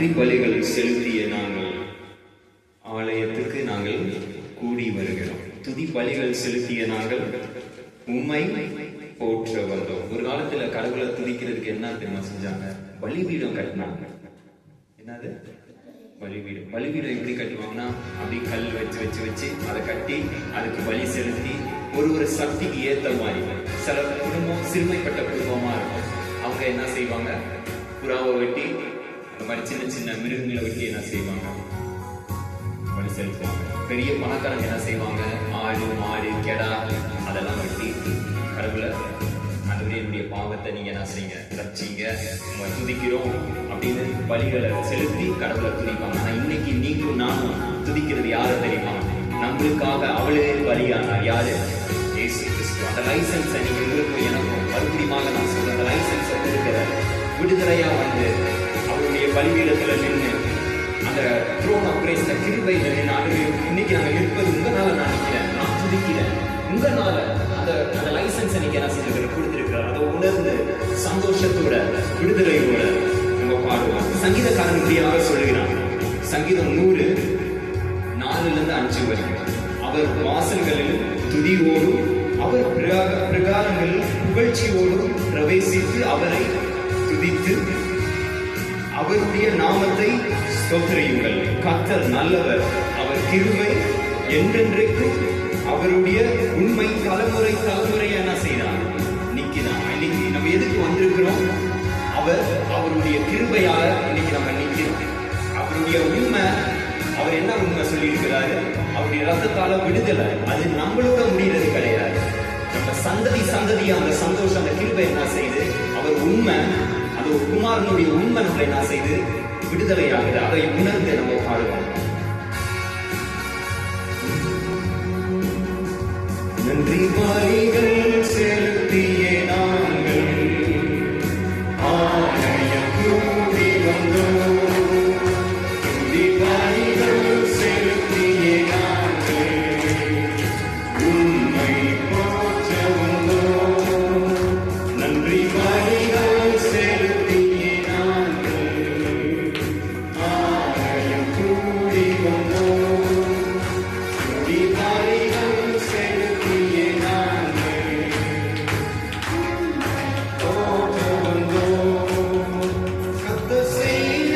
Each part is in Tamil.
நன்றி பலிகள் செலுத்திய நாங்கள் ஆலயத்துக்கு நாங்கள் கூடி வருகிறோம். துதி பலிகள் செலுத்திய நாங்கள் உம்மை போற்ற வந்தோம். ஒரு காலத்துல கடவுளை துதிக்கிறதுக்கு என்ன தெரியுமா செஞ்சாங்க? பலிபீடம் கட்டினாங்க. என்னது பலிபீடம்? பலிபீடம் எப்படி கட்டுவாங்கன்னா, அப்படி கல் வச்சு வச்சு வச்சு அதை கட்டி அதுக்கு பலி செலுத்தி ஒரு சக்திக்கு ஏத்த மாதிரி. சில குடும்பம் சிறுமைப்பட்ட குடும்பமா இருக்கும். அவங்க என்ன செய்வாங்க? புறாவை வெட்டி அந்த மாதிரி சின்ன சின்ன மிருகங்களை வெட்டி என்ன செய்வாங்க? பலி செலுத்துவாங்க. பெரிய பணக்காரங்க என்ன செய்வாங்க? ஆடு மாடு கெடா அதெல்லாம் வெட்டி கடவுளை அதுவே என்னுடைய பாவத்தை நீங்க என்ன செய்யுங்க, ரட்சிங்க, துதிக்கிறோம் அப்படின்னு பலிகளை செலுத்தி கடவுளை துதிப்பாங்க. ஆனா இன்னைக்கு நீங்களும் நானும் துதிக்கிறது யாரை தெரியுமா? நம்மளுக்காக அவளே பலியானார். யாரு? இயேசு கிறிஸ்து. அந்த லைசன்ஸை நீங்க உங்களுக்கும் எனக்கும் மறுபடியும் நான் சொல்ற அந்த லைசன்ஸை கொடுக்கிற விடுதலையா வந்து அவருடைய பலிபீடத்துல நின்று அந்த த்ரோன் ஆஃப் கிரேஸ்ல கிருபை நின்று இன்னைக்கு நாங்க இருப்பது உங்களால நான் நினைக்கிறேன், நான் துதிக்கிறேன். உங்களால அந்த லைசன்ஸை நீங்க என்ன செஞ்சு கொடுத்திருக்கிறார். அதை உணர்ந்து சந்தோஷத்தோட விடுதலையோட நம்ம பாடுவோம். சங்கீதக்காரன் இப்படியாக சொல்லுகிறான். சங்கீதம் 100:4-5 வரைக்கும். அவர் வாசல்களில் துதியோடும் அவர் பிரகாரங்களில் புகழ்ச்சியோடும் பிரவேசித்து அவரை துதித்து அவருடைய நாமத்தை ஸ்தோத்திரியுங்கள். கர்த்தர் நல்லவர், அவர் கிருபை என்றென்றைக்கும், அவருடைய உண்மை தலைமுறை தலைமுறையா என்ன செய்யறான் நிக்கிறான். இன்னைக்கு நம்ம எதுக்கு வந்திருக்கிறோம்? அவருடைய கிருபையால இன்னைக்கு நம்ம நிக்கிறோம். அவருடைய உண்மை, அவர் என்ன உண்மை சொல்லி இருக்கிறாரு? அவருடைய ரத்தத்தால விடுதலை. அது நம்மளோட முடிகிறது கிடையாது. நம்ம சந்ததி அந்த சந்தோஷம், அந்த கிருபை என்ன செய்யுது? அவர் உண்மை, அது ஒரு குமாரனுடைய உண்மை நம்மளை என்ன செய்து விடுதலை ஆகுது. அதை உணர்ந்து நம்ம பாடுவோம். நன்றி பலிகள் செலுத்திய நாங்கள் ஆலயம் கூடி வந்தோம். நன்றி பலிகள் செலுத்திய நாங்கள் உம்மை போற்ற வந்தோம். நன்றி பலிகள் செலுத்திய நாங்கள் ஆலயம் கூடி வந்தோம். நன்றி பலிகள் கர்த்தர் செய்த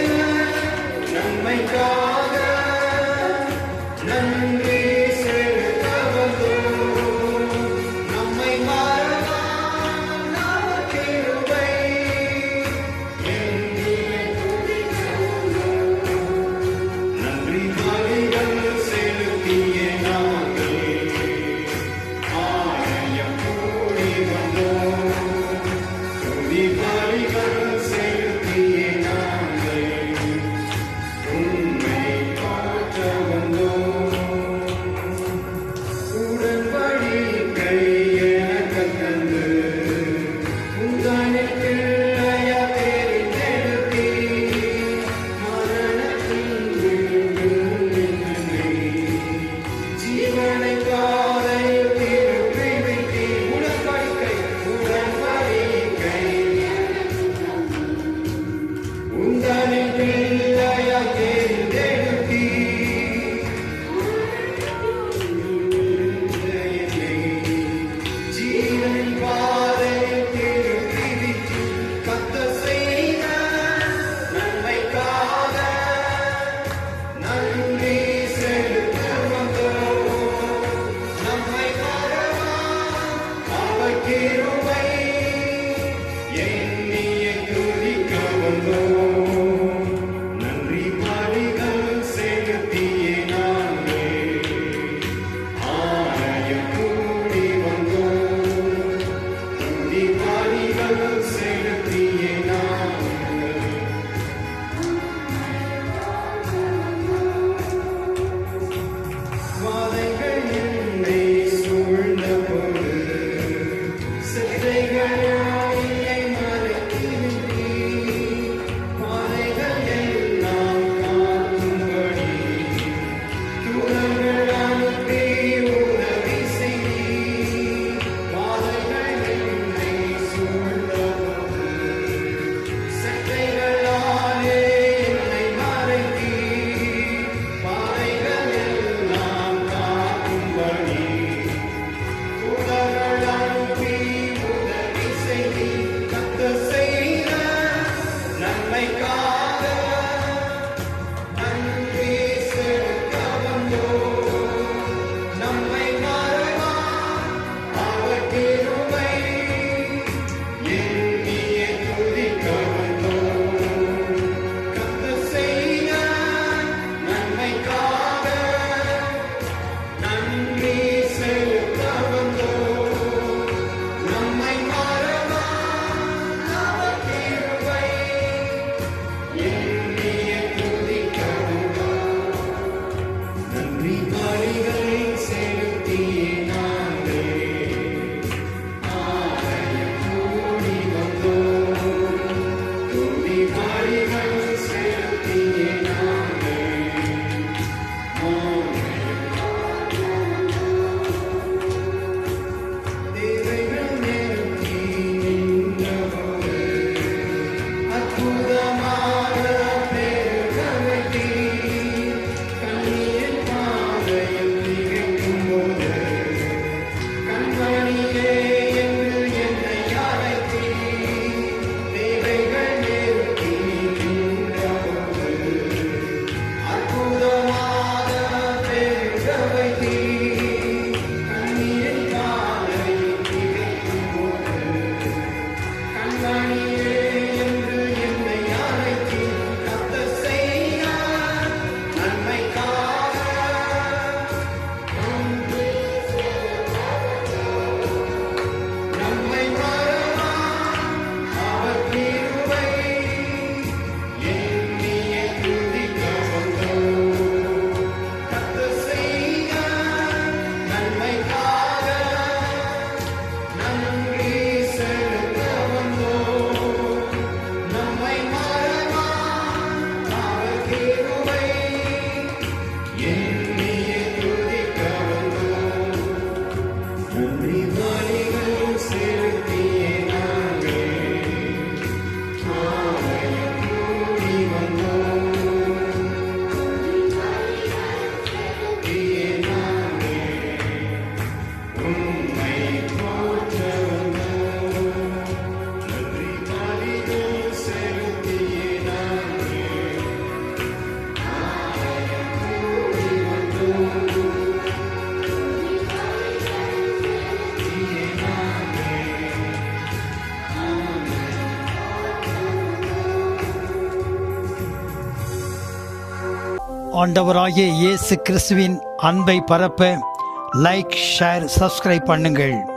ஆண்டவராகிய இயேசு கிறிஸ்துவின் அன்பை பரப்ப லைக், ஷேர், சப்ஸ்கிரைப் பண்ணுங்கள்.